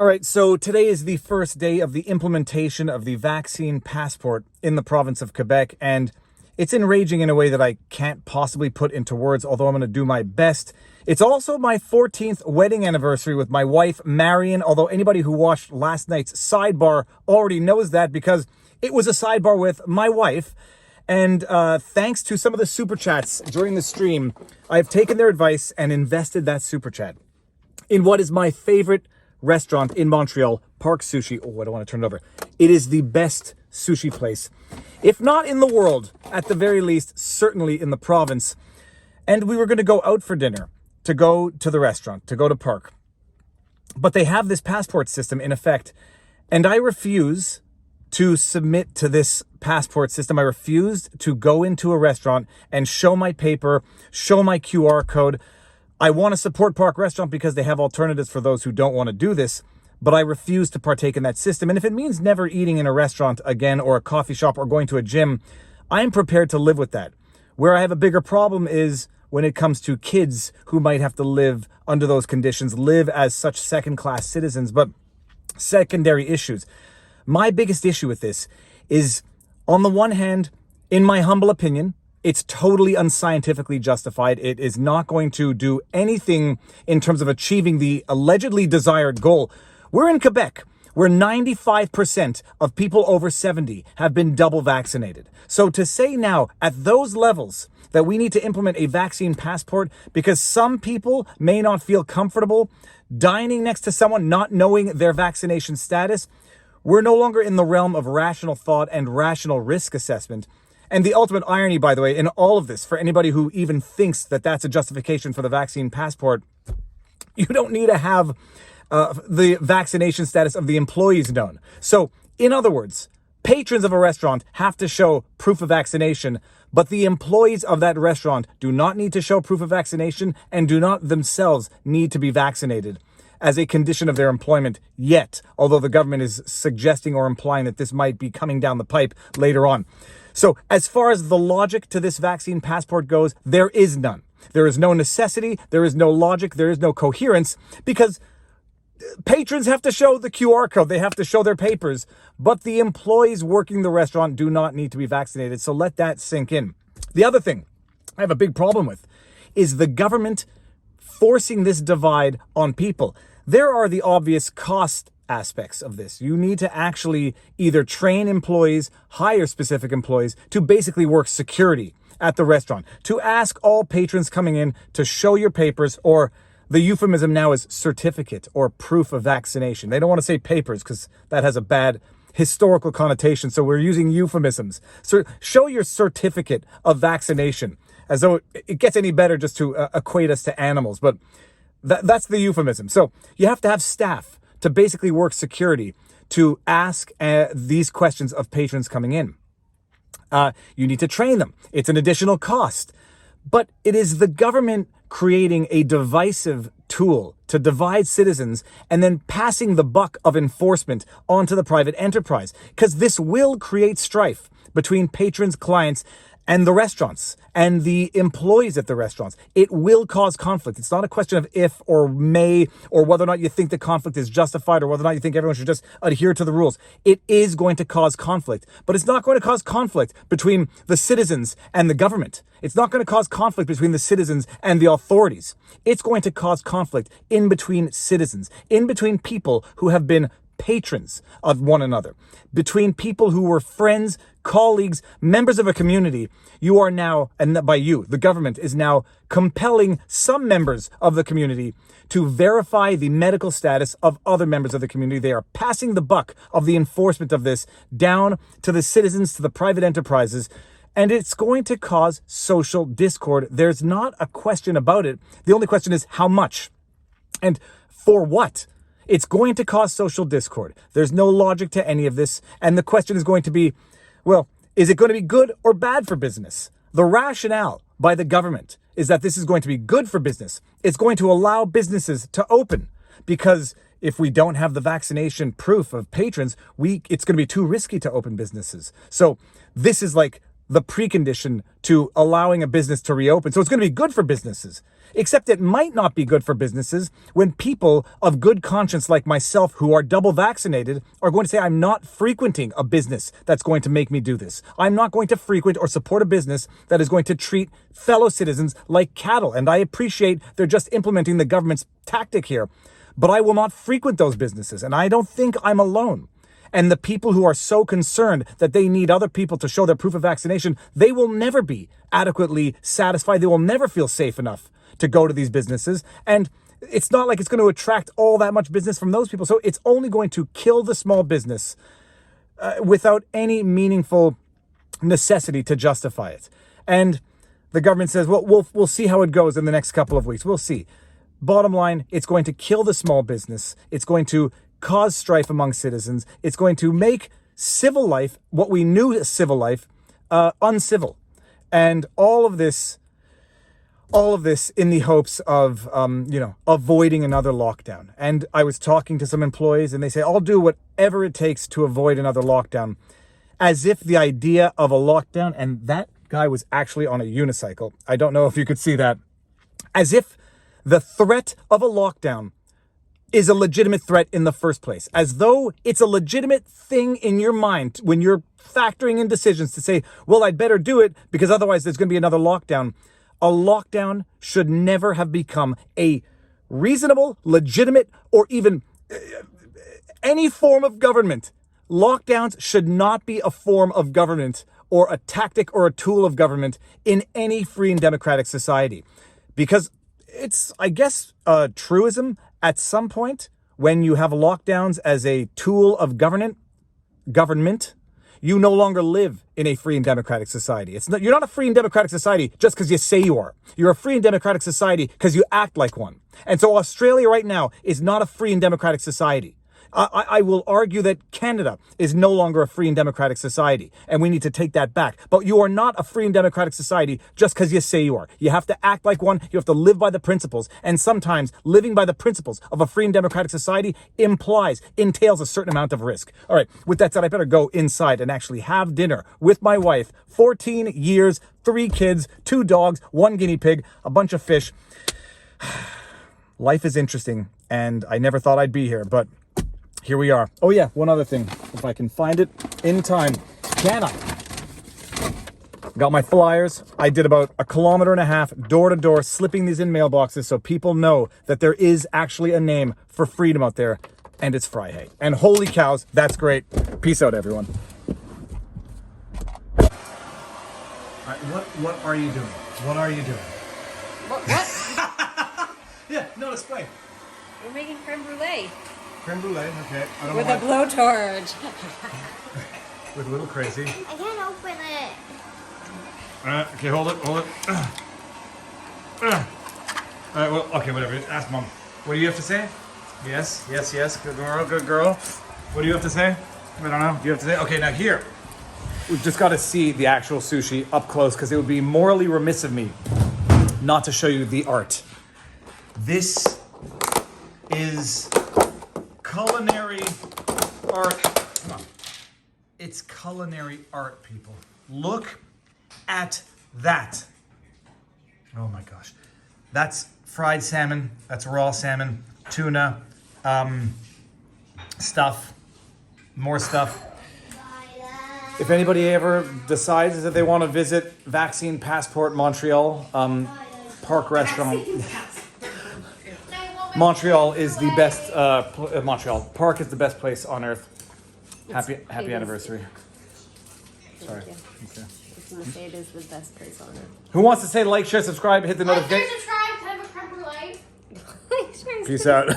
All right, so today is the first day of the implementation of the vaccine passport in the province of Quebec, and it's enraging in a way that I can't possibly put into words, although I'm going to do my best. It's also my 14th wedding anniversary with my wife, Marion, although anybody who watched last night's sidebar already knows that because it was a sidebar with my wife. And thanks to some of the super chats during the stream, I've taken their advice and invested that super chat in what is my favorite restaurant in Montreal, Park Sushi. Oh, I don't want to turn it over. It is the best sushi place, if not in the world, at the very least, certainly in the province. And we were going to go out for dinner, to go to the restaurant, to go to Park. But they have this passport system in effect, and I refuse to submit to this passport system. I refused to go into a restaurant and show my paper, show my QR code. I want to support Park Restaurant because they have alternatives for those who don't want to do this, but I refuse to partake in that system. And if it means never eating in a restaurant again or a coffee shop or going to a gym, I'm prepared to live with that. Where I have a bigger problem is when it comes to kids who might have to live under those conditions, live as such second-class citizens, but secondary issues. My biggest issue with this is, on the one hand, in my humble opinion, it's totally unscientifically justified. It is not going to do anything in terms of achieving the allegedly desired goal. We're in Quebec, where 95% of people over 70 have been double vaccinated. So to say now at those levels that we need to implement a vaccine passport because some people may not feel comfortable dining next to someone not knowing their vaccination status, we're no longer in the realm of rational thought and rational risk assessment. And the ultimate irony, by the way, in all of this, for anybody who even thinks that that's a justification for the vaccine passport, you don't need to have the vaccination status of the employees known. So, in other words, patrons of a restaurant have to show proof of vaccination, but the employees of that restaurant do not need to show proof of vaccination and do not themselves need to be vaccinated as a condition of their employment yet, although the government is suggesting or implying that this might be coming down the pipe later on. So as far as the logic to this vaccine passport goes, there is none. There is no necessity, there is no logic, there is no coherence, because patrons have to show the QR code, they have to show their papers, but the employees working the restaurant do not need to be vaccinated. So let that sink in. The other thing I have a big problem with is the government forcing this divide on people. There are the obvious cost aspects of this. You need to actually either train employees, hire specific employees to basically work security at the restaurant, to ask all patrons coming in to show your papers, or the euphemism now is certificate or proof of vaccination. They don't want to say papers because that has a bad historical connotation, so we're using euphemisms. So show your certificate of vaccination, as though it gets any better just to equate us to animals, but that's the euphemism. So you have to have staff to basically work security, to ask these questions of patrons coming in. You need to train them. It's an additional cost. But it is the government creating a divisive tool to divide citizens and then passing the buck of enforcement onto the private enterprise. Because this will create strife between patrons, clients, and the restaurants and the employees at the restaurants. It will cause conflict. It's not a question of if or may or whether or not you think the conflict is justified or whether or not you think everyone should just adhere to the rules. It is going to cause conflict, but it's not going to cause conflict between the citizens and the government. It's not going to cause conflict between the citizens and the authorities. It's going to cause conflict in between citizens, in between people who have been patrons of one another, between people who were friends, colleagues, members of a community. You are now, and by you, the government is now compelling some members of the community to verify the medical status of other members of the community. They are passing the buck of the enforcement of this down to the citizens, to the private enterprises, and it's going to cause social discord. There's not a question about it. The only question is how much and for what? It's going to cause social discord. There's no logic to any of this. And the question is going to be, well, is it going to be good or bad for business? The rationale by the government is that this is going to be good for business. It's going to allow businesses to open because if we don't have the vaccination proof of patrons, it's going to be too risky to open businesses. So this is like the precondition to allowing a business to reopen. So it's going to be good for businesses. Except it might not be good for businesses when people of good conscience like myself who are double vaccinated are going to say, I'm not frequenting a business that's going to make me do this. I'm not going to frequent or support a business that is going to treat fellow citizens like cattle. And I appreciate they're just implementing the government's tactic here. But I will not frequent those businesses. And I don't think I'm alone. And the people who are so concerned that they need other people to show their proof of vaccination, they will never be adequately satisfied. They will never feel safe enough to go to these businesses. And it's not like it's going to attract all that much business from those people. So it's only going to kill the small business without any meaningful necessity to justify it. And the government says, well, we'll see how it goes in the next couple of weeks. We'll see. Bottom line, it's going to kill the small business. It's going to cause strife among citizens. It's going to make civil life, what we knew as civil life, uncivil. And all of this in the hopes of, avoiding another lockdown. And I was talking to some employees and they say, I'll do whatever it takes to avoid another lockdown. As if the idea of a lockdown, and that guy was actually on a unicycle. I don't know if you could see that. As if the threat of a lockdown is a legitimate threat in the first place. As though it's a legitimate thing in your mind when you're factoring in decisions to say, well, I'd better do it because otherwise there's going to be another lockdown. A lockdown should never have become a reasonable, legitimate, or even any form of government. Lockdowns should not be a form of government or a tactic or a tool of government in any free and democratic society. Because it's, I guess, a truism at some point when you have lockdowns as a tool of government, you no longer live in a free and democratic society. You're not a free and democratic society just because you say you are. You're a free and democratic society because you act like one. And so Australia right now is not a free and democratic society. I will argue that Canada is no longer a free and democratic society, and we need to take that back. But you are not a free and democratic society just because you say you are. You have to act like one. You have to live by the principles. And sometimes living by the principles of a free and democratic society entails a certain amount of risk. All right, with that said, I better go inside and actually have dinner with my wife. 14 years, 3 kids, 2 dogs, 1 guinea pig, a bunch of fish. Life is interesting, and I never thought I'd be here, but here we are. Oh yeah, one other thing. If I can find it in time. Can I? Got my flyers. I did about 1.5 kilometers door to door, slipping these in mailboxes so people know that there is actually a name for freedom out there, and it's Frei. And holy cows, that's great. Peace out, everyone. All right, what are you doing? What are you doing? What? Yeah, no, explain. We're making creme brulee. Creme brulee, okay. I don't With know a blowtorch. With a little crazy. I can't open it. Okay, hold it. All right, well, okay, whatever. Ask Mom. What do you have to say? Yes. Good girl. What do you have to say? I don't know. Do you have to say? Okay, now here. We've just got to see the actual sushi up close because it would be morally remiss of me not to show you the art. This is culinary art. Come on. It's culinary art, people. Look at that. Oh my gosh. That's fried salmon. That's raw salmon, tuna, stuff, more stuff. If anybody ever decides that they want to visit Vaccine Passport Montreal, Park Restaurant. Montreal is the best. Montreal Park is the best place on earth. Happy anniversary. Sorry. Okay. I was going to say it is the best place on earth. Who wants to say like, share, subscribe, hit the notification? Can I have a creme brulee? Peace out.